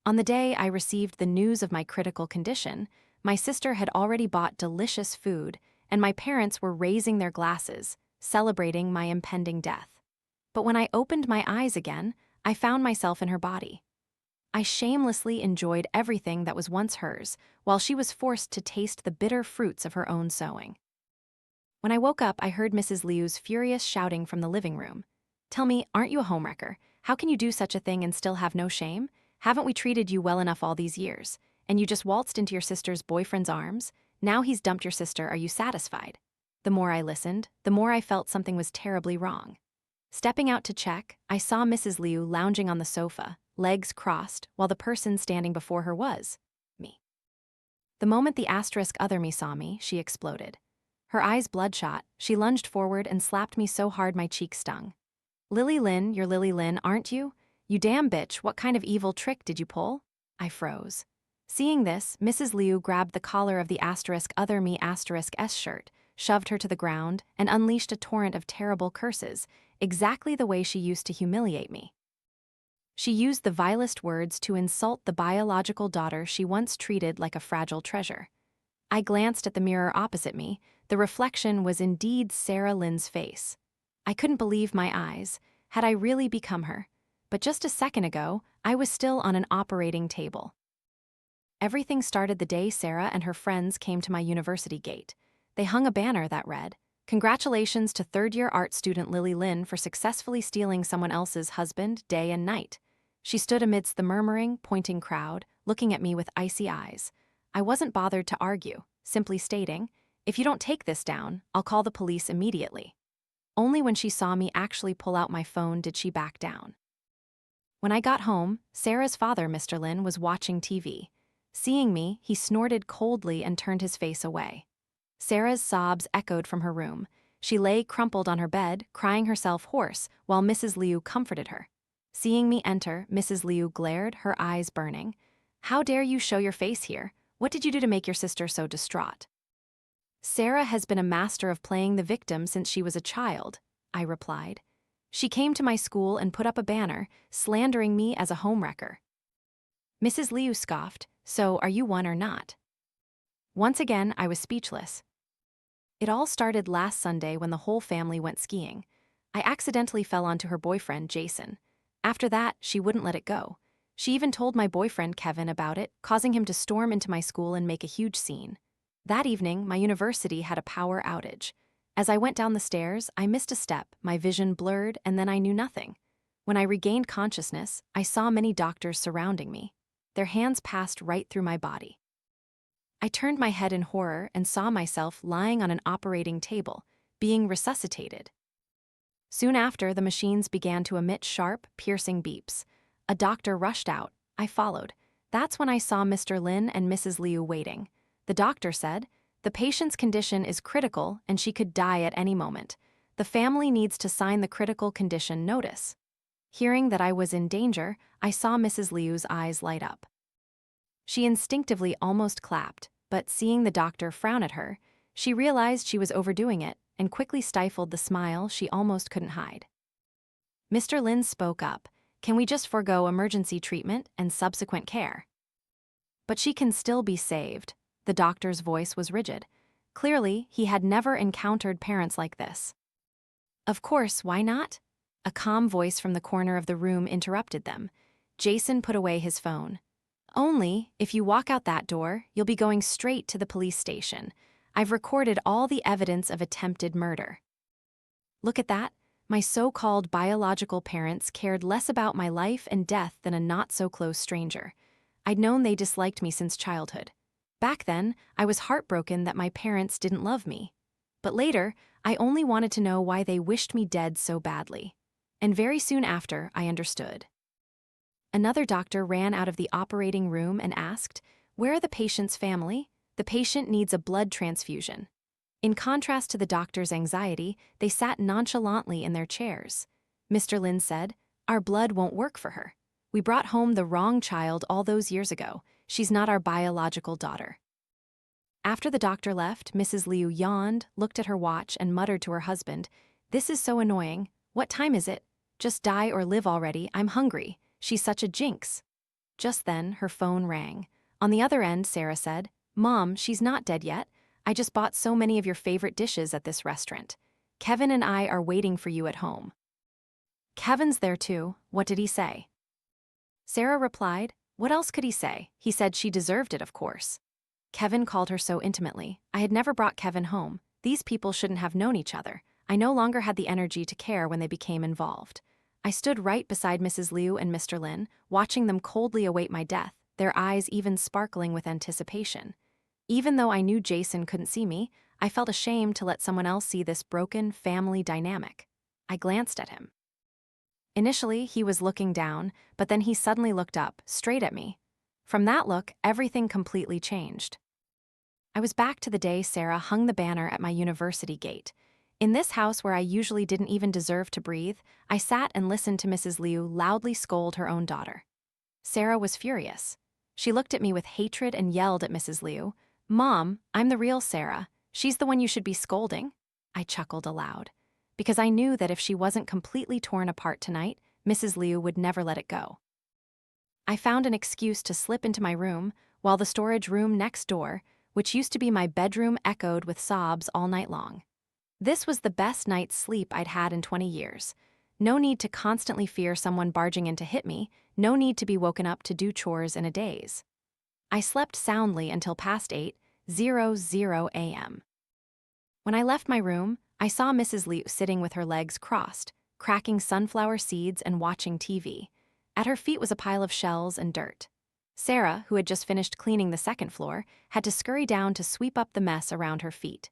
On the day I received the news of my critical condition, my sister had already bought delicious food, and my parents were raising their glasses, celebrating my impending death. But when I opened my eyes again, I found myself in her body. I shamelessly enjoyed everything that was once hers, while she was forced to taste the bitter fruits of her own sowing. When I woke up, I heard Mrs. Liu's furious shouting from the living room. "Tell me, aren't you a homewrecker? How can you do such a thing and still have no shame? Haven't we treated you well enough all these years? And you just waltzed into your sister's boyfriend's arms? Now he's dumped your sister, are you satisfied?" The more I listened, the more I felt something was terribly wrong. Stepping out to check, I saw Mrs. Liu lounging on the sofa, legs crossed, while the person standing before her was me. The moment the asterisk other me saw me, she exploded. Her eyes bloodshot, she lunged forward and slapped me so hard my cheek stung. "Lily Lynn, you're Lily Lynn, aren't you? You damn bitch, what kind of evil trick did you pull?" I froze. Seeing this, Mrs. Liu grabbed the collar of the asterisk other me asterisk S shirt, shoved her to the ground, and unleashed a torrent of terrible curses, exactly the way she used to humiliate me. She used the vilest words to insult the biological daughter she once treated like a fragile treasure. I glanced at the mirror opposite me. The reflection was indeed Sarah Lynn's face. I couldn't believe my eyes. Had I really become her? But just a second ago, I was still on an operating table. Everything started the day Sarah and her friends came to my university gate. They hung a banner that read, "Congratulations to third-year art student Lily Lynn for successfully stealing someone else's husband day and night." She stood amidst the murmuring, pointing crowd, looking at me with icy eyes. I wasn't bothered to argue, simply stating, "If you don't take this down, I'll call the police immediately." Only when she saw me actually pull out my phone did she back down. When I got home, Sarah's father, Mr. Lynn, was watching TV. Seeing me, he snorted coldly and turned his face away. Sarah's sobs echoed from her room. She lay crumpled on her bed, crying herself hoarse, while Mrs. Liu comforted her. Seeing me enter, Mrs. Liu glared, her eyes burning. "How dare you show your face here? What did you do to make your sister so distraught?" "Sarah has been a master of playing the victim since she was a child," I replied. "She came to my school and put up a banner, slandering me as a homewrecker." Mrs. Liu scoffed, "So are you one or not?" Once again, I was speechless. It all started last Sunday when the whole family went skiing. I accidentally fell onto her boyfriend, Jason. After that, she wouldn't let it go. She even told my boyfriend, Kevin, about it, causing him to storm into my school and make a huge scene. That evening, my university had a power outage. As I went down the stairs, I missed a step, my vision blurred, and then I knew nothing. When I regained consciousness, I saw many doctors surrounding me. Their hands passed right through my body. I turned my head in horror and saw myself lying on an operating table, being resuscitated. Soon after, the machines began to emit sharp, piercing beeps. A doctor rushed out. I followed. That's when I saw Mr. Lin and Mrs. Liu waiting. The doctor said, "The patient's condition is critical and she could die at any moment. The family needs to sign the critical condition notice." Hearing that I was in danger, I saw Mrs. Liu's eyes light up. She instinctively almost clapped, but seeing the doctor frown at her, she realized she was overdoing it and quickly stifled the smile she almost couldn't hide. Mr. Lin spoke up, "Can we just forego emergency treatment and subsequent care?" "But she can still be saved." The doctor's voice was rigid. Clearly, he had never encountered parents like this. "Of course, why not?" A calm voice from the corner of the room interrupted them. Jason put away his phone. "Only, if you walk out that door, you'll be going straight to the police station. I've recorded all the evidence of attempted murder." Look at that. My so-called biological parents cared less about my life and death than a not-so-close stranger. I'd known they disliked me since childhood. Back then, I was heartbroken that my parents didn't love me. But later, I only wanted to know why they wished me dead so badly. And very soon after, I understood. Another doctor ran out of the operating room and asked, "Where are the patient's family? The patient needs a blood transfusion." In contrast to the doctor's anxiety, they sat nonchalantly in their chairs. Mr. Lin said, "Our blood won't work for her. We brought home the wrong child all those years ago. She's not our biological daughter." After the doctor left, Mrs. Liu yawned, looked at her watch, and muttered to her husband, "This is so annoying. What time is it? Just die or live already. I'm hungry. She's such a jinx." Just then, her phone rang. On the other end, Sarah said, "Mom, she's not dead yet. I just bought so many of your favorite dishes at this restaurant. Kevin and I are waiting for you at home." "Kevin's there too. What did he say?" Sarah replied, "What else could he say? He said she deserved it, of course." Kevin called her so intimately. I had never brought Kevin home. These people shouldn't have known each other. I no longer had the energy to care when they became involved. I stood right beside Mrs. Liu and Mr. Lin, watching them coldly await my death, their eyes even sparkling with anticipation. Even though I knew Jason couldn't see me, I felt ashamed to let someone else see this broken family dynamic. I glanced at him. Initially, he was looking down, but then he suddenly looked up, straight at me. From that look, everything completely changed. I was back to the day Sarah hung the banner at my university gate. In this house where I usually didn't even deserve to breathe, I sat and listened to Mrs. Liu loudly scold her own daughter. Sarah was furious. She looked at me with hatred and yelled at Mrs. Liu, "Mom, I'm the real Sarah. She's the one you should be scolding." I chuckled aloud, because I knew that if she wasn't completely torn apart tonight, Mrs. Liu would never let it go. I found an excuse to slip into my room, while the storage room next door, which used to be my bedroom, echoed with sobs all night long. This was the best night's sleep I'd had in 20 years. No need to constantly fear someone barging in to hit me, no need to be woken up to do chores in a daze. I slept soundly until past 8:00 a.m. When I left my room, I saw Mrs. Liu sitting with her legs crossed, cracking sunflower seeds and watching TV. At her feet was a pile of shells and dirt. Sarah, who had just finished cleaning the second floor, had to scurry down to sweep up the mess around her feet.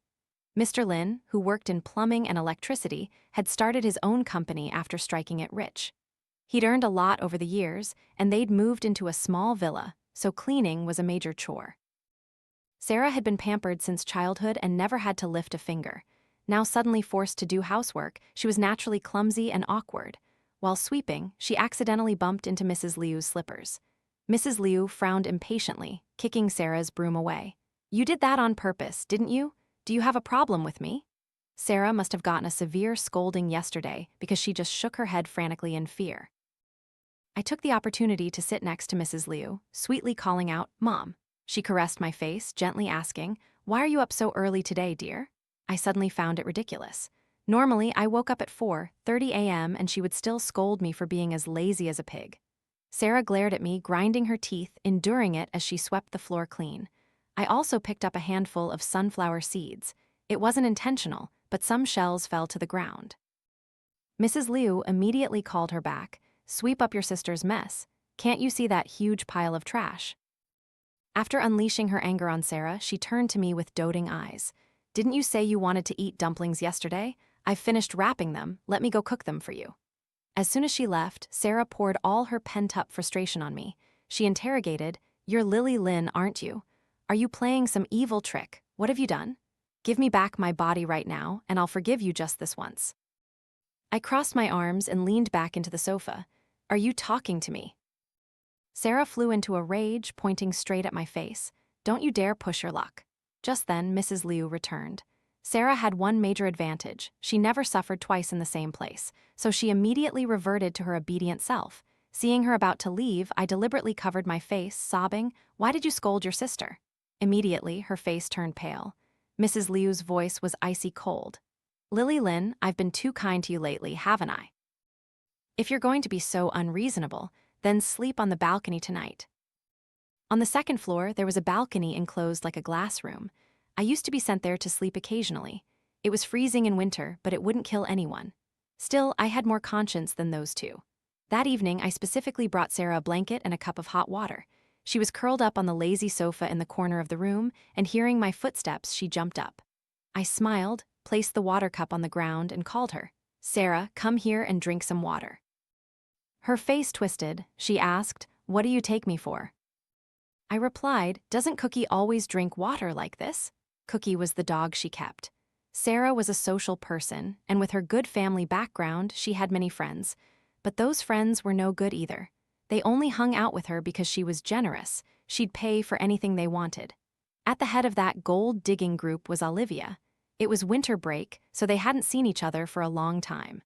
Mr. Lin, who worked in plumbing and electricity, had started his own company after striking it rich. He'd earned a lot over the years, and they'd moved into a small villa, so cleaning was a major chore. Sarah had been pampered since childhood and never had to lift a finger. Now suddenly forced to do housework, she was naturally clumsy and awkward. While sweeping, she accidentally bumped into Mrs. Liu's slippers. Mrs. Liu frowned impatiently, kicking Sarah's broom away. "You did that on purpose, didn't you? Do you have a problem with me?" Sarah must have gotten a severe scolding yesterday because she just shook her head frantically in fear. I took the opportunity to sit next to Mrs. Liu, sweetly calling out, "Mom." She caressed my face, gently asking, "Why are you up so early today, dear?" I suddenly found it ridiculous. Normally, I woke up at 4:30 a.m. and she would still scold me for being as lazy as a pig. Sarah glared at me, grinding her teeth, enduring it as she swept the floor clean. I also picked up a handful of sunflower seeds. It wasn't intentional, but some shells fell to the ground. Mrs. Liu immediately called her back, "Sweep up your sister's mess. Can't you see that huge pile of trash?" After unleashing her anger on Sarah, she turned to me with doting eyes. "Didn't you say you wanted to eat dumplings yesterday? I've finished wrapping them. Let me go cook them for you." As soon as she left, Sarah poured all her pent-up frustration on me. She interrogated, "You're Lily Lin, aren't you? Are you playing some evil trick? What have you done? Give me back my body right now, and I'll forgive you just this once." I crossed my arms and leaned back into the sofa. "Are you talking to me?" Sarah flew into a rage, pointing straight at my face. "Don't you dare push your luck." Just then, Mrs. Liu returned. Sarah had one major advantage. She never suffered twice in the same place, so she immediately reverted to her obedient self. Seeing her about to leave, I deliberately covered my face, sobbing, "Why did you scold your sister?" Immediately, her face turned pale. Mrs. Liu's voice was icy cold. "Lily Lin, I've been too kind to you lately, haven't I? If you're going to be so unreasonable, then sleep on the balcony tonight." On the second floor, there was a balcony enclosed like a glass room. I used to be sent there to sleep occasionally. It was freezing in winter, but it wouldn't kill anyone. Still, I had more conscience than those two. That evening, I specifically brought Sarah a blanket and a cup of hot water. She was curled up on the lazy sofa in the corner of the room, and hearing my footsteps, she jumped up. I smiled, placed the water cup on the ground, and called her. "Sarah, come here and drink some water." Her face twisted. She asked, "What do you take me for?" I replied, "Doesn't Cookie always drink water like this?" Cookie was the dog she kept. Sarah was a social person, and with her good family background, she had many friends. But those friends were no good either. They only hung out with her because she was generous. She'd pay for anything they wanted. At the head of that gold-digging group was Olivia. It was winter break, so they hadn't seen each other for a long time.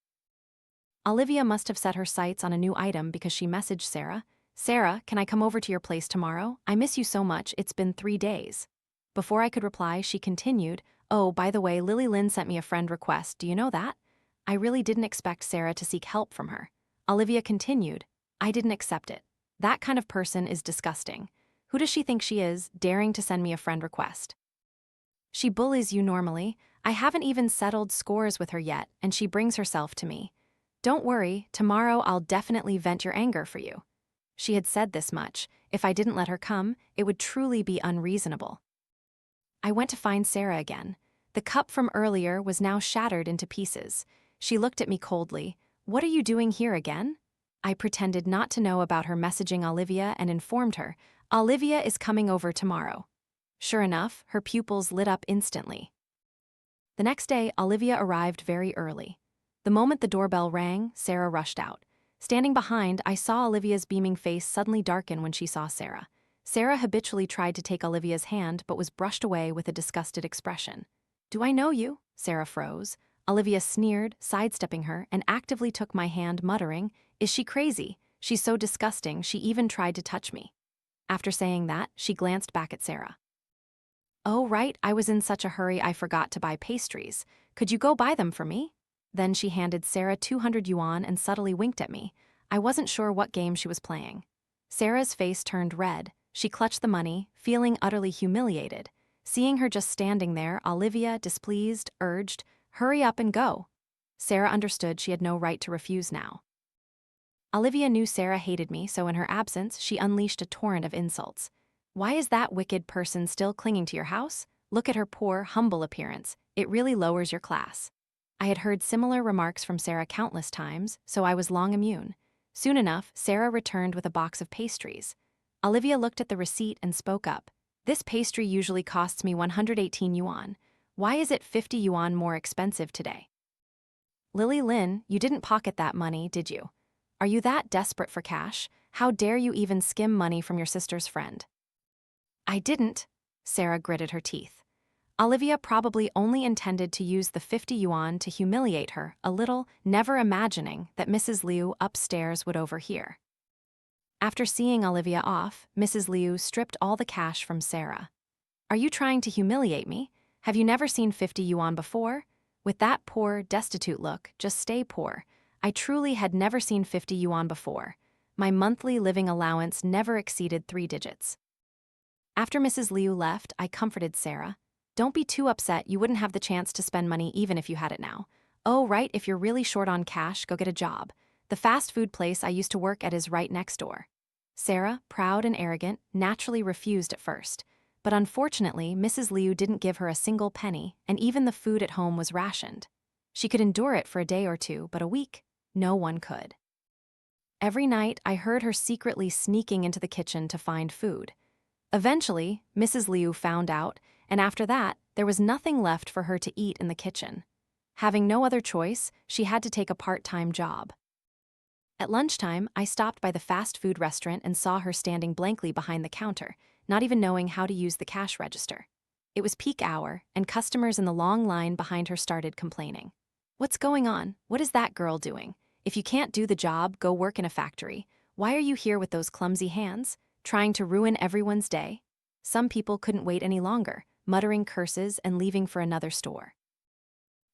Olivia must have set her sights on a new item because she messaged Sarah, Sarah, can I come over to your place tomorrow? I miss you so much, it's been 3 days. Before I could reply, she continued, oh, by the way, Lily Lynn sent me a friend request, do you know that? I really didn't expect Sarah to seek help from her. Olivia continued, I didn't accept it. That kind of person is disgusting. Who does she think she is, daring to send me a friend request? She bullies you normally. I haven't even settled scores with her yet, and she brings herself to me. Don't worry, tomorrow I'll definitely vent your anger for you. She had said this much. If I didn't let her come, it would truly be unreasonable. I went to find Sarah again. The cup from earlier was now shattered into pieces. She looked at me coldly. What are you doing here again? I pretended not to know about her messaging Olivia and informed her, Olivia is coming over tomorrow. Sure enough, her pupils lit up instantly. The next day, Olivia arrived very early. The moment the doorbell rang, Sarah rushed out. Standing behind, I saw Olivia's beaming face suddenly darken when she saw Sarah. Sarah habitually tried to take Olivia's hand but was brushed away with a disgusted expression. Do I know you? Sarah froze. Olivia sneered, sidestepping her, and actively took my hand, muttering, Is she crazy? She's so disgusting, she even tried to touch me. After saying that, she glanced back at Sarah. Oh, right, I was in such a hurry I forgot to buy pastries. Could you go buy them for me? Then she handed Sarah 200 yuan and subtly winked at me. I wasn't sure what game she was playing. Sarah's face turned red. She clutched the money, feeling utterly humiliated. Seeing her just standing there, Olivia, displeased, urged, Hurry up and go. Sarah understood she had no right to refuse now. Olivia knew Sarah hated me, so in her absence, she unleashed a torrent of insults. Why is that wicked person still clinging to your house? Look at her poor, humble appearance. It really lowers your class. I had heard similar remarks from Sarah countless times, so I was long immune. Soon enough, Sarah returned with a box of pastries. Olivia looked at the receipt and spoke up. This pastry usually costs me 118 yuan. Why is it 50 yuan more expensive today? Lily Lynn, you didn't pocket that money, did you? Are you that desperate for cash? How dare you even skim money from your sister's friend? I didn't, Sarah gritted her teeth. Olivia probably only intended to use the 50 yuan to humiliate her a little, never imagining that Mrs. Liu upstairs would overhear. After seeing Olivia off, Mrs. Liu stripped all the cash from Sarah. Are you trying to humiliate me? Have you never seen 50 yuan before? With that poor, destitute look, just stay poor. I truly had never seen 50 yuan before. My monthly living allowance never exceeded 3 digits. After Mrs. Liu left, I comforted Sarah. Don't be too upset, you wouldn't have the chance to spend money even if you had it now. Oh, right, if you're really short on cash, go get a job. The fast food place I used to work at is right next door. Sarah, proud and arrogant, naturally refused at first. But unfortunately, Mrs. Liu didn't give her a single penny, and even the food at home was rationed. She could endure it for a day or two, but a week, no one could. Every night, I heard her secretly sneaking into the kitchen to find food. Eventually, Mrs. Liu found out, and after that, there was nothing left for her to eat in the kitchen. Having no other choice, she had to take a part-time job. At lunchtime, I stopped by the fast food restaurant and saw her standing blankly behind the counter, not even knowing how to use the cash register. It was peak hour, and customers in the long line behind her started complaining. What's going on? What is that girl doing? If you can't do the job, go work in a factory. Why are you here with those clumsy hands? Trying to ruin everyone's day? Some people couldn't wait any longer, muttering curses and leaving for another store.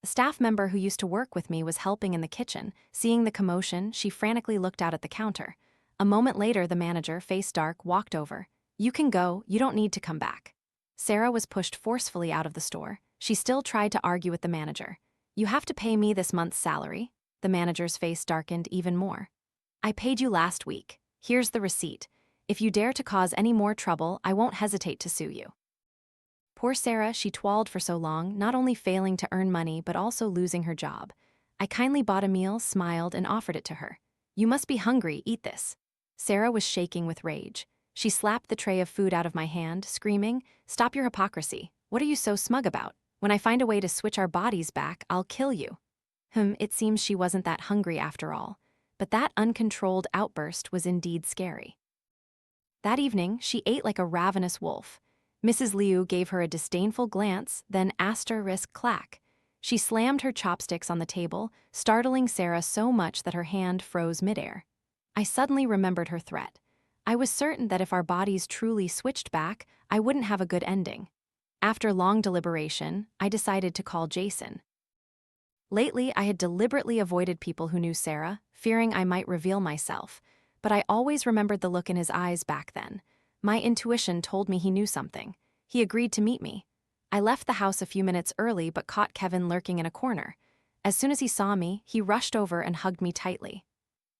A staff member who used to work with me was helping in the kitchen. Seeing the commotion, she frantically looked out at the counter. A moment later, the manager, face dark, walked over. You can go, you don't need to come back. Sarah was pushed forcefully out of the store. She still tried to argue with the manager. You have to pay me this month's salary. The manager's face darkened even more. I paid you last week. Here's the receipt. If you dare to cause any more trouble, I won't hesitate to sue you. Poor Sarah, she toiled for so long, not only failing to earn money but also losing her job. I kindly bought a meal, smiled, and offered it to her. You must be hungry, eat this. Sarah was shaking with rage. She slapped the tray of food out of my hand, screaming, Stop your hypocrisy. What are you so smug about? When I find a way to switch our bodies back, I'll kill you. It seems she wasn't that hungry after all. But that uncontrolled outburst was indeed scary. That evening, she ate like a ravenous wolf. Mrs. Liu gave her a disdainful glance, then asterisk clack. She slammed her chopsticks on the table, startling Sarah so much that her hand froze midair. I suddenly remembered her threat. I was certain that if our bodies truly switched back, I wouldn't have a good ending. After long deliberation, I decided to call Jason. Lately, I had deliberately avoided people who knew Sarah, fearing I might reveal myself, but I always remembered the look in his eyes back then. My intuition told me he knew something. He agreed to meet me. I left the house a few minutes early but caught Kevin lurking in a corner. As soon as he saw me, he rushed over and hugged me tightly.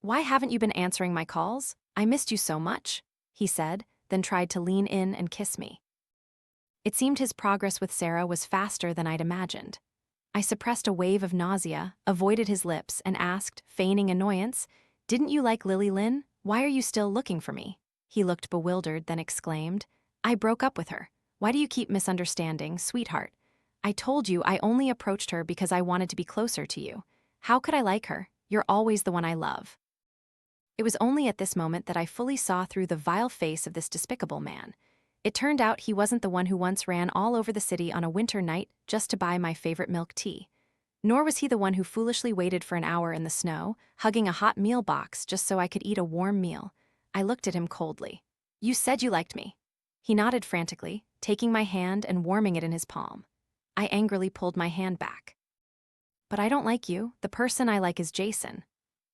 "Why haven't you been answering my calls? I missed you so much," he said, then tried to lean in and kiss me. It seemed his progress with Sarah was faster than I'd imagined. I suppressed a wave of nausea, avoided his lips, and asked, feigning annoyance, "Didn't you like Lily Lynn? Why are you still looking for me?" He looked bewildered, then exclaimed, "I broke up with her. Why do you keep misunderstanding, sweetheart? I told you I only approached her because I wanted to be closer to you. How could I like her? You're always the one I love." It was only at this moment that I fully saw through the vile face of this despicable man. It turned out he wasn't the one who once ran all over the city on a winter night just to buy my favorite milk tea. Nor was he the one who foolishly waited for an hour in the snow, hugging a hot meal box just so I could eat a warm meal. I looked at him coldly. "You said you liked me." He nodded frantically, taking my hand and warming it in his palm. I angrily pulled my hand back. "But I don't like you. The person I like is Jason."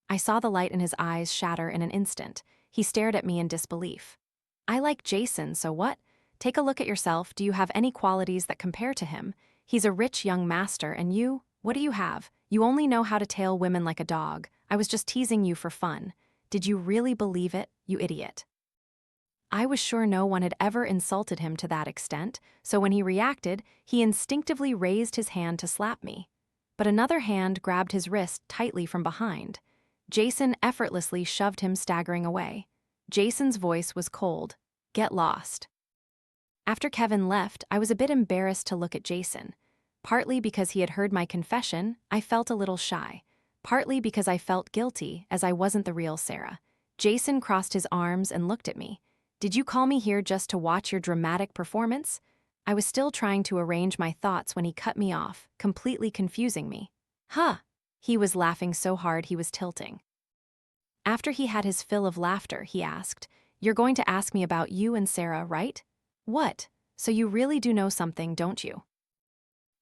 I saw the light in his eyes shatter in an instant. He stared at me in disbelief. "I like Jason, so what? Take a look at yourself. Do you have any qualities that compare to him? He's a rich young master, and you, what do you have? You only know how to tail women like a dog. I was just teasing you for fun. Did you really believe it, you idiot?" I was sure no one had ever insulted him to that extent, so when he reacted, he instinctively raised his hand to slap me. But another hand grabbed his wrist tightly from behind. Jason effortlessly shoved him staggering away. Jason's voice was cold. "Get lost." After Kevin left, I was a bit embarrassed to look at Jason. Partly because he had heard my confession, I felt a little shy. Partly because I felt guilty, as I wasn't the real Sarah. Jason crossed his arms and looked at me. "Did you call me here just to watch your dramatic performance?" I was still trying to arrange my thoughts when he cut me off, completely confusing me. "Huh." He was laughing so hard he was tilting. After he had his fill of laughter, he asked, "You're going to ask me about you and Sarah, right? What? So you really do know something, don't you?"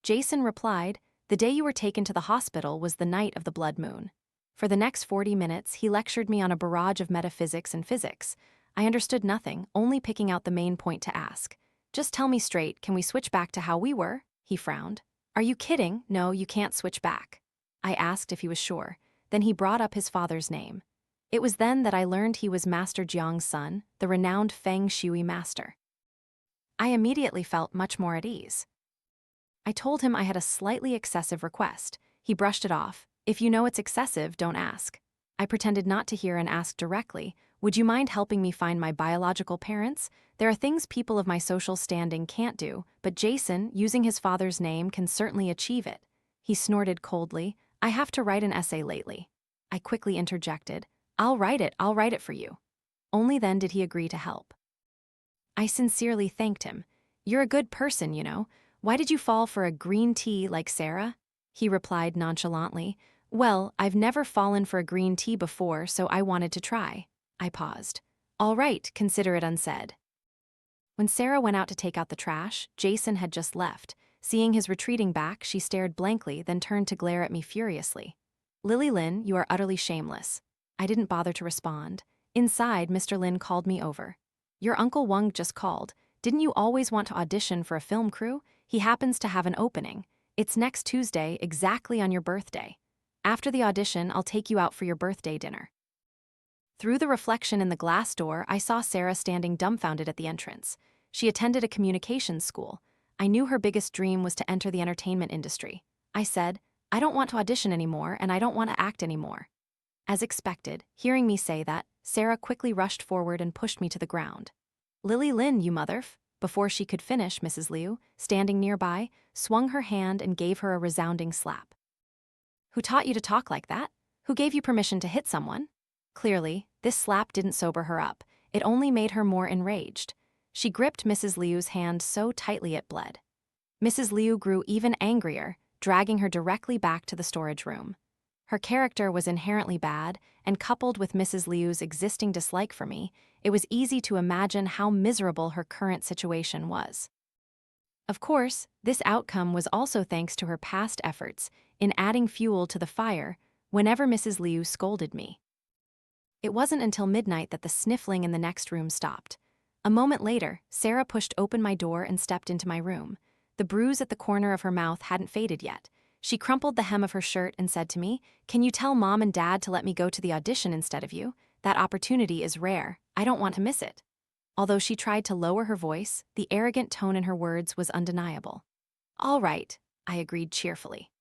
Jason replied, "The day you were taken to the hospital was the night of the blood moon." For the next 40 minutes, he lectured me on a barrage of metaphysics and physics. I understood nothing, only picking out the main point to ask. "Just tell me straight, can we switch back to how we were?" He frowned. "Are you kidding? No, you can't switch back." I asked if he was sure. Then he brought up his father's name. It was then that I learned he was Master Jiang's son, the renowned Feng Shui master. I immediately felt much more at ease. I told him I had a slightly excessive request. He brushed it off. "If you know it's excessive, don't ask." I pretended not to hear and asked directly, "Would you mind helping me find my biological parents? There are things people of my social standing can't do, but Jason, using his father's name, can certainly achieve it." He snorted coldly. "I have to write an essay lately." I quickly interjected, I'll write it for you." Only then did he agree to help. I sincerely thanked him. "You're a good person, you know. Why did you fall for a green tea like Sarah?" He replied nonchalantly, "Well, I've never fallen for a green tea before, so I wanted to try." I paused. "All right, consider it unsaid." When Sarah went out to take out the trash, Jason had just left. Seeing his retreating back, she stared blankly, then turned to glare at me furiously. "Lily Lynn, you are utterly shameless." I didn't bother to respond. Inside, Mr. Lin called me over. "Your Uncle Wang just called. Didn't you always want to audition for a film crew? He happens to have an opening. It's next Tuesday, exactly on your birthday. After the audition, I'll take you out for your birthday dinner." Through the reflection in the glass door, I saw Sarah standing dumbfounded at the entrance. She attended a communications school. I knew her biggest dream was to enter the entertainment industry. I said, "I don't want to audition anymore, and I don't want to act anymore." As expected, hearing me say that, Sarah quickly rushed forward and pushed me to the ground. "Lily Lynn, you motherf." Before she could finish, Mrs. Liu, standing nearby, swung her hand and gave her a resounding slap. "Who taught you to talk like that? Who gave you permission to hit someone?" Clearly, this slap didn't sober her up. It only made her more enraged. She gripped Mrs. Liu's hand so tightly it bled. Mrs. Liu grew even angrier, dragging her directly back to the storage room. Her character was inherently bad, and coupled with Mrs. Liu's existing dislike for me, it was easy to imagine how miserable her current situation was. Of course, this outcome was also thanks to her past efforts in adding fuel to the fire whenever Mrs. Liu scolded me. It wasn't until midnight that the sniffling in the next room stopped. A moment later, Sarah pushed open my door and stepped into my room. The bruise at the corner of her mouth hadn't faded yet. She crumpled the hem of her shirt and said to me, "Can you tell Mom and Dad to let me go to the audition instead of you? That opportunity is rare. I don't want to miss it." Although she tried to lower her voice, the arrogant tone in her words was undeniable. "All right," I agreed cheerfully.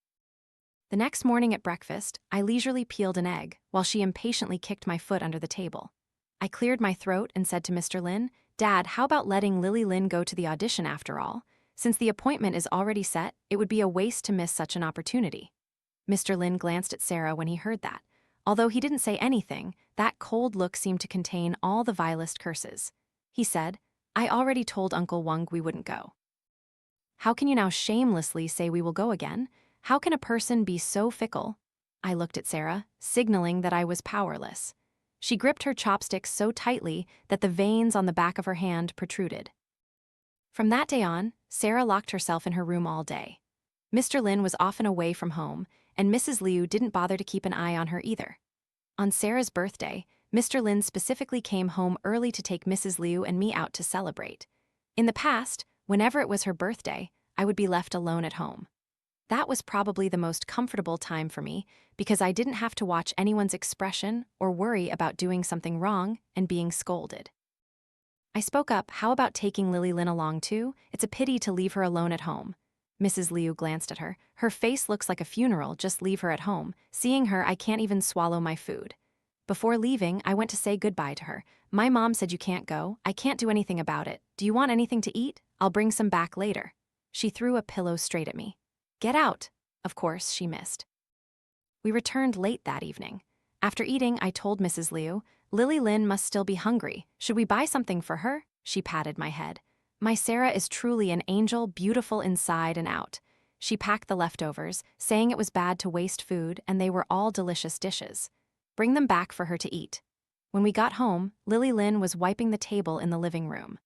The next morning at breakfast, I leisurely peeled an egg while she impatiently kicked my foot under the table. I cleared my throat and said to Mr. Lin, "Dad, how about letting Lily Lin go to the audition after all? Since the appointment is already set, it would be a waste to miss such an opportunity." Mr. Lin glanced at Sarah when he heard that. Although he didn't say anything, that cold look seemed to contain all the vilest curses. He said, "I already told Uncle Wang we wouldn't go. How can you now shamelessly say we will go again? How can a person be so fickle?" I looked at Sarah, signaling that I was powerless. She gripped her chopsticks so tightly that the veins on the back of her hand protruded. From that day on, Sarah locked herself in her room all day. Mr. Lin was often away from home, and Mrs. Liu didn't bother to keep an eye on her either. On Sarah's birthday, Mr. Lin specifically came home early to take Mrs. Liu and me out to celebrate. In the past, whenever it was her birthday, I would be left alone at home. That was probably the most comfortable time for me because I didn't have to watch anyone's expression or worry about doing something wrong and being scolded. I spoke up, "How about taking Lily Lin along too? It's a pity to leave her alone at home." Mrs. Liu glanced at her. "Her face looks like a funeral, just leave her at home. Seeing her, I can't even swallow my food." Before leaving, I went to say goodbye to her. "My mom said you can't go. I can't do anything about it. Do you want anything to eat? I'll bring some back later." She threw a pillow straight at me. "Get out." Of course, she missed. We returned late that evening. After eating, I told Mrs. Liu, "Lily Lin must still be hungry. Should we buy something for her?" She patted my head. "My Sarah is truly an angel, beautiful inside and out." She packed the leftovers, saying it was bad to waste food and they were all delicious dishes. "Bring them back for her to eat." When we got home, Lily Lin was wiping the table in the living room.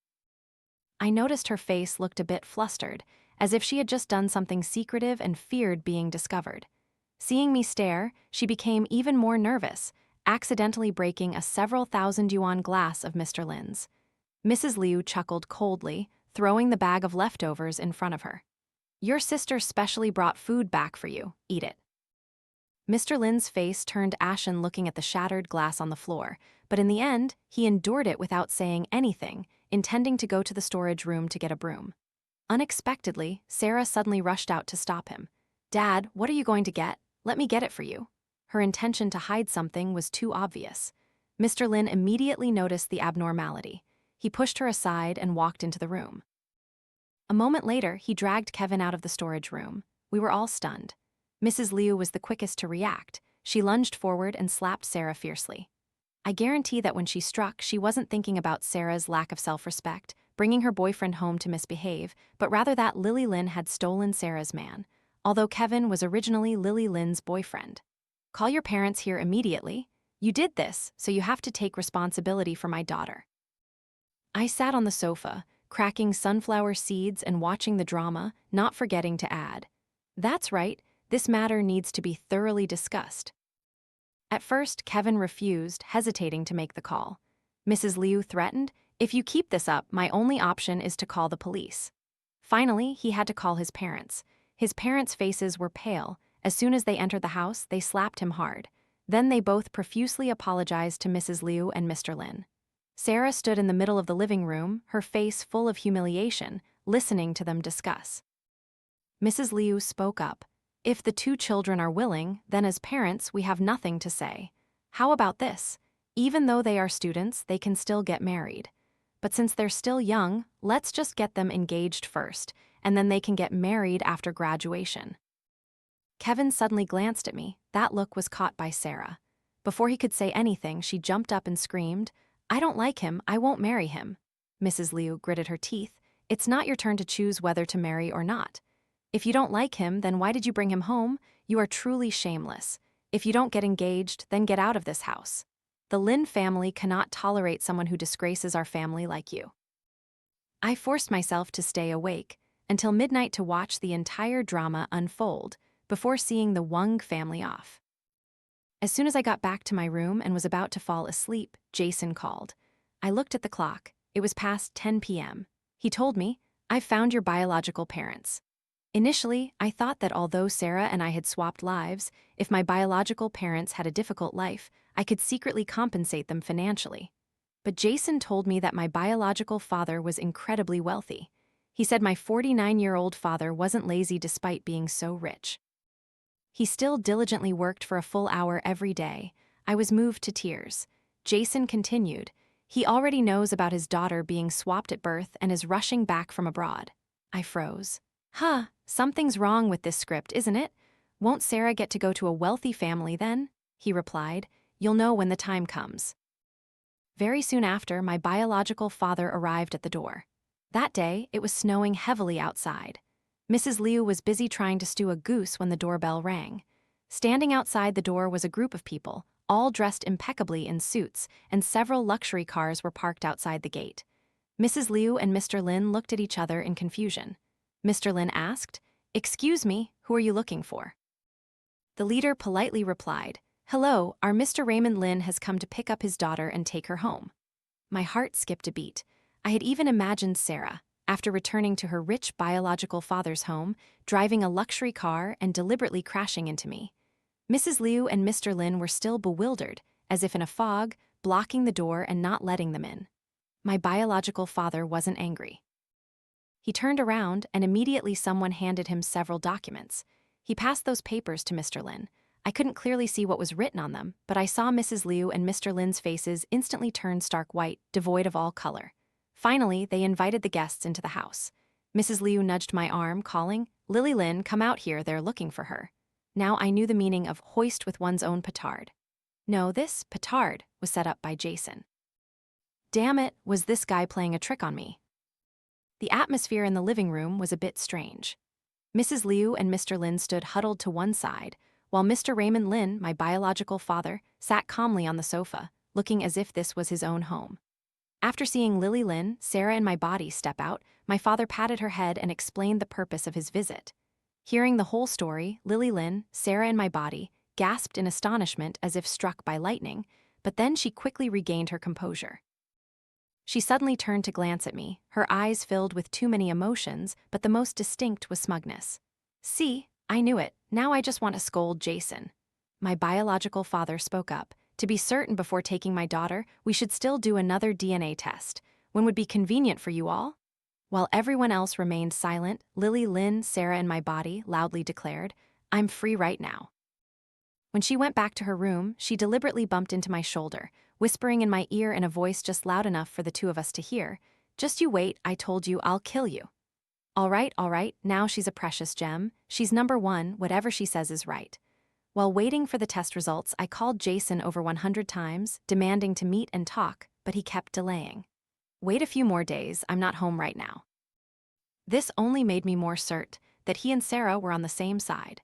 I noticed her face looked a bit flustered, as if she had just done something secretive and feared being discovered. Seeing me stare, she became even more nervous, accidentally breaking a several thousand yuan glass of Mr. Lin's. Mrs. Liu chuckled coldly, throwing the bag of leftovers in front of her. "Your sister specially brought food back for you. Eat it." Mr. Lin's face turned ashen looking at the shattered glass on the floor, but in the end, he endured it without saying anything, intending to go to the storage room to get a broom. Unexpectedly, Sarah suddenly rushed out to stop him. "Dad, what are you going to get? Let me get it for you." Her intention to hide something was too obvious. Mr. Lin immediately noticed the abnormality. He pushed her aside and walked into the room. A moment later, he dragged Kevin out of the storage room. We were all stunned. Mrs. Liu was the quickest to react. She lunged forward and slapped Sarah fiercely. I guarantee that when she struck, she wasn't thinking about Sarah's lack of self-respect, bringing her boyfriend home to misbehave, but rather that Lily Lin had stolen Sarah's man, although Kevin was originally Lily Lin's boyfriend. "Call your parents here immediately. You did this, so you have to take responsibility for my daughter." I sat on the sofa, cracking sunflower seeds and watching the drama, not forgetting to add, "That's right, this matter needs to be thoroughly discussed." At first, Kevin refused, hesitating to make the call. Mrs. Liu threatened, "If you keep this up, my only option is to call the police." Finally, he had to call his parents. His parents' faces were pale. As soon as they entered the house, they slapped him hard. Then they both profusely apologized to Mrs. Liu and Mr. Lin. Sarah stood in the middle of the living room, her face full of humiliation, listening to them discuss. Mrs. Liu spoke up. "If the two children are willing, then as parents we have nothing to say. How about this? Even though they are students, they can still get married. But since they're still young, let's just get them engaged first, and then they can get married after graduation." Kevin suddenly glanced at me. That look was caught by Sarah. Before he could say anything, she jumped up and screamed, "I don't like him, I won't marry him." Mrs. Liu gritted her teeth. "It's not your turn to choose whether to marry or not. If you don't like him, then why did you bring him home? You are truly shameless. If you don't get engaged, then get out of this house. The Lin family cannot tolerate someone who disgraces our family like you." I forced myself to stay awake until midnight to watch the entire drama unfold before seeing the Wang family off. As soon as I got back to my room and was about to fall asleep, Jason called. I looked at the clock. It was past 10 p.m. He told me, "I've found your biological parents." Initially, I thought that although Sarah and I had swapped lives, if my biological parents had a difficult life, I could secretly compensate them financially. But Jason told me that my biological father was incredibly wealthy. He said my 49-year-old father wasn't lazy despite being so rich. He still diligently worked for a full hour every day. I was moved to tears. Jason continued, "He already knows about his daughter being swapped at birth and is rushing back from abroad." I froze. Something's wrong with this script, isn't it? Won't Sarah get to go to a wealthy family then? He replied, "You'll know when the time comes." Very soon after, my biological father arrived at the door. That day, it was snowing heavily outside. Mrs. Liu was busy trying to stew a goose when the doorbell rang. Standing outside the door was a group of people, all dressed impeccably in suits, and several luxury cars were parked outside the gate. Mrs. Liu and Mr. Lin looked at each other in confusion. Mr. Lin asked, "Excuse me, who are you looking for?" The leader politely replied, "Hello, our Mr. Raymond Lin has come to pick up his daughter and take her home." My heart skipped a beat. I had even imagined Sarah, after returning to her rich biological father's home, driving a luxury car and deliberately crashing into me. Mrs. Liu and Mr. Lin were still bewildered, as if in a fog, blocking the door and not letting them in. My biological father wasn't angry. He turned around, and immediately someone handed him several documents. He passed those papers to Mr. Lin. I couldn't clearly see what was written on them, but I saw Mrs. Liu and Mr. Lin's faces instantly turn stark white, devoid of all color. Finally, they invited the guests into the house. Mrs. Liu nudged my arm, calling, "Lily Lin, come out here, they're looking for her." Now I knew the meaning of hoist with one's own petard. No, this petard was set up by Jason. Damn it, was this guy playing a trick on me? The atmosphere in the living room was a bit strange. Mrs. Liu and Mr. Lin stood huddled to one side, while Mr. Raymond Lin, my biological father, sat calmly on the sofa, looking as if this was his own home. After seeing Lily Lin, Sarah, and my body step out, my father patted her head and explained the purpose of his visit. Hearing the whole story, Lily Lin, Sarah, and my body gasped in astonishment as if struck by lightning, but then she quickly regained her composure. She suddenly turned to glance at me, her eyes filled with too many emotions, but the most distinct was smugness. "See, I knew it. Now I just want to scold Jason." My biological father spoke up. "To be certain before taking my daughter, we should still do another DNA test. When would be convenient for you all?" While everyone else remained silent, Lily Lin, Sarah, and my body loudly declared, "I'm free right now." When she went back to her room, she deliberately bumped into my shoulder, whispering in my ear in a voice just loud enough for the two of us to hear, "Just you wait, I told you, I'll kill you." All right, now she's a precious gem. She's number one, whatever she says is right. While waiting for the test results, I called Jason over 100 times, demanding to meet and talk, but he kept delaying. "Wait a few more days, I'm not home right now." This only made me more certain that he and Sarah were on the same side.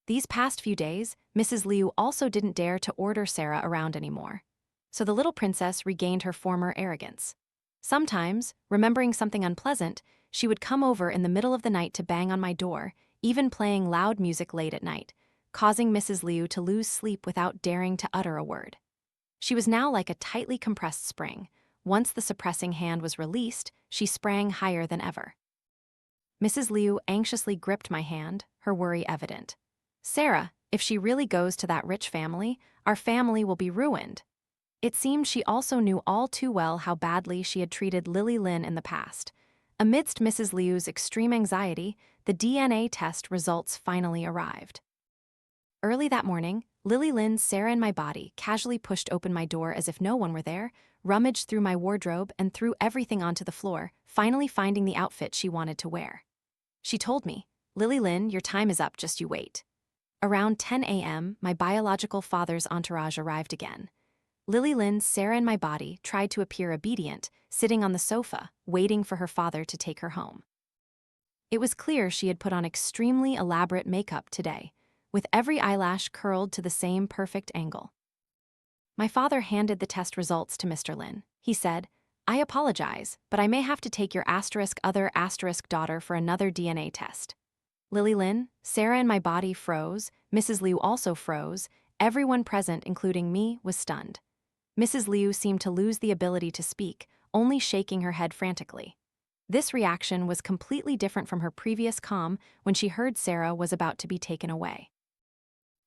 These past few days, Mrs. Liu also didn't dare to order Sarah around anymore. So the little princess regained her former arrogance. Sometimes, remembering something unpleasant, she would come over in the middle of the night to bang on my door, even playing loud music late at night, causing Mrs. Liu to lose sleep without daring to utter a word. She was now like a tightly compressed spring. Once the suppressing hand was released, she sprang higher than ever. Mrs. Liu anxiously gripped my hand, her worry evident. "Sarah, if she really goes to that rich family, our family will be ruined." It seemed she also knew all too well how badly she had treated Lily Lin in the past. Amidst Mrs. Liu's extreme anxiety, the DNA test results finally arrived. Early that morning, Lily Lin, Sarah, and my body casually pushed open my door as if no one were there, rummaged through my wardrobe, and threw everything onto the floor, finally finding the outfit she wanted to wear. She told me, "Lily Lin, your time is up, just you wait." Around 10 a.m., my biological father's entourage arrived again. Lily Lin, Sarah, and my body tried to appear obedient, sitting on the sofa, waiting for her father to take her home. It was clear she had put on extremely elaborate makeup today. with every eyelash curled to the same perfect angle. My father handed the test results to Mr. Lin. He said, "I apologize, but I may have to take your other daughter for another DNA test." Lily Lin, Sarah and my body froze, Mrs. Liu also froze, everyone present, including me, was stunned. Mrs. Liu seemed to lose the ability to speak, only shaking her head frantically. This reaction was completely different from her previous calm when she heard Sarah was about to be taken away.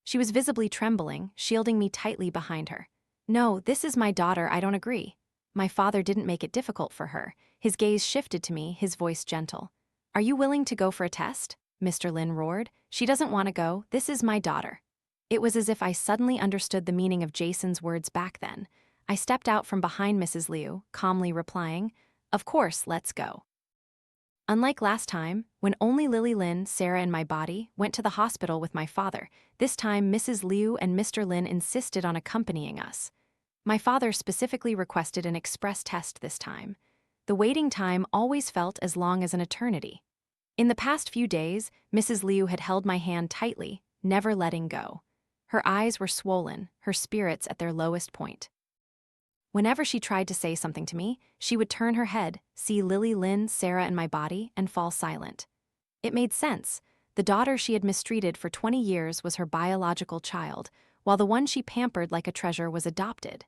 She was visibly trembling, shielding me tightly behind her. "No, this is my daughter, I don't agree." My father didn't make it difficult for her. His gaze shifted to me, his voice gentle. "Are you willing to go for a test?" Mr. Lin roared. "She doesn't want to go, this is my daughter." It was as if I suddenly understood the meaning of Jason's words back then. I stepped out from behind Mrs. Liu, calmly replying, "Of course, let's go." Unlike last time, when only Lily Lin, Sarah and my body went to the hospital with my father, this time Mrs. Liu and Mr. Lin insisted on accompanying us. My father specifically requested an express test this time. The waiting time always felt as long as an eternity. In the past few days, Mrs. Liu had held my hand tightly, never letting go. Her eyes were swollen, her spirits at their lowest point. Whenever she tried to say something to me, she would turn her head, see Lily Lin, Sarah and my body, and fall silent. It made sense. The daughter she had mistreated for 20 years was her biological child, while the one she pampered like a treasure was adopted.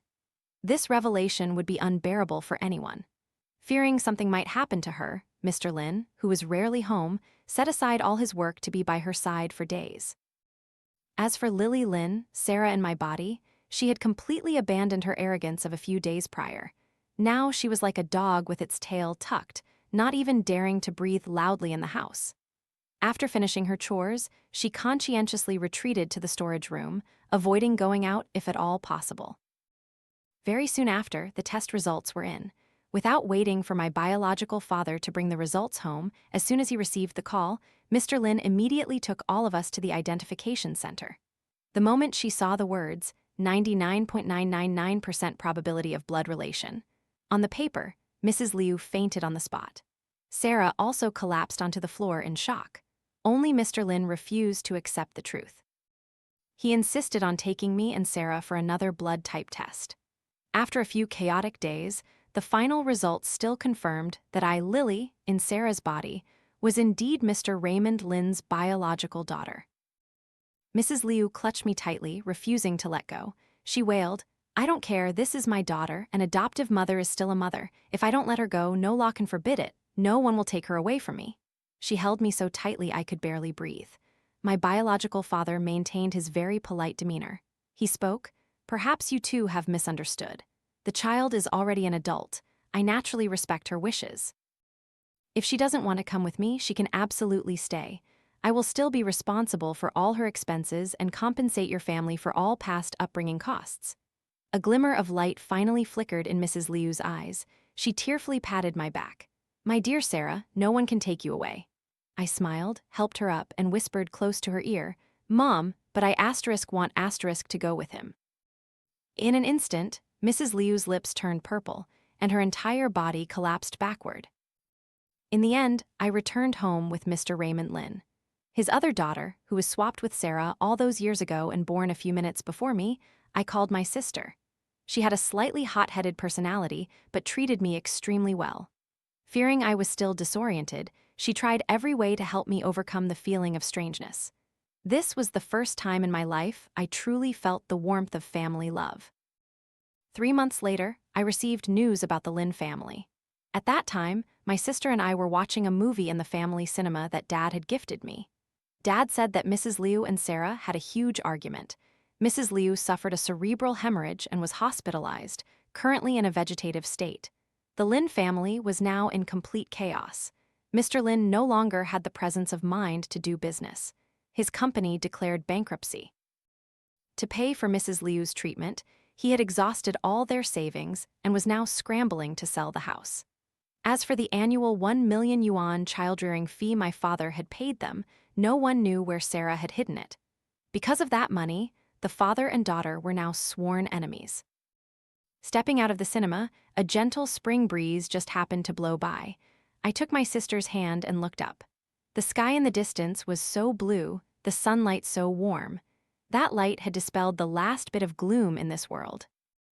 This revelation would be unbearable for anyone. Fearing something might happen to her, Mr. Lin, who was rarely home, set aside all his work to be by her side for days. As for Lily Lin, Sarah and my body, she had completely abandoned her arrogance of a few days prior. Now she was like a dog with its tail tucked, not even daring to breathe loudly in the house. After finishing her chores, she conscientiously retreated to the storage room, avoiding going out if at all possible. Very soon after, the test results were in. Without waiting for my biological father to bring the results home, as soon as he received the call, Mr. Lin immediately took all of us to the identification center. The moment she saw the words, 99.999% probability of blood relation, on the paper, Mrs. Liu fainted on the spot. Sarah also collapsed onto the floor in shock. Only Mr. Lin refused to accept the truth. He insisted on taking me and Sarah for another blood type test. After a few chaotic days, the final results still confirmed that I, Lily, in Sarah's body, was indeed Mr. Raymond Lin's biological daughter. Mrs. Liu clutched me tightly, refusing to let go. She wailed, "I don't care, this is my daughter, an adoptive mother is still a mother. If I don't let her go, no law can forbid it. No one will take her away from me." She held me so tightly I could barely breathe. My biological father maintained his very polite demeanor. He spoke, "Perhaps you too have misunderstood. The child is already an adult. I naturally respect her wishes. If she doesn't want to come with me, she can absolutely stay. I will still be responsible for all her expenses and compensate your family for all past upbringing costs." A glimmer of light finally flickered in Mrs. Liu's eyes. She tearfully patted my back. "My dear Sarah, no one can take you away." I smiled, helped her up, and whispered close to her ear, "Mom, but I want to go with him." In an instant, Mrs. Liu's lips turned purple, and her entire body collapsed backward. In the end, I returned home with Mr. Raymond Lin. His other daughter, who was swapped with Sarah all those years ago and born a few minutes before me, I called my sister. She had a slightly hot-headed personality, but treated me extremely well. Fearing I was still disoriented, she tried every way to help me overcome the feeling of strangeness. This was the first time in my life I truly felt the warmth of family love. 3 months later, I received news about the Lin family. At that time, my sister and I were watching a movie in the family cinema that Dad had gifted me. Dad said that Mrs. Liu and Sarah had a huge argument. Mrs. Liu suffered a cerebral hemorrhage and was hospitalized, currently in a vegetative state. The Lin family was now in complete chaos. Mr. Lin no longer had the presence of mind to do business. His company declared bankruptcy. To pay for Mrs. Liu's treatment, he had exhausted all their savings and was now scrambling to sell the house. As for the annual 1 million yuan child-rearing fee my father had paid them, no one knew where Sarah had hidden it. Because of that money, the father and daughter were now sworn enemies. Stepping out of the cinema, a gentle spring breeze just happened to blow by. I took my sister's hand and looked up. The sky in the distance was so blue the sunlight so warm. That light had dispelled the last bit of gloom in this world.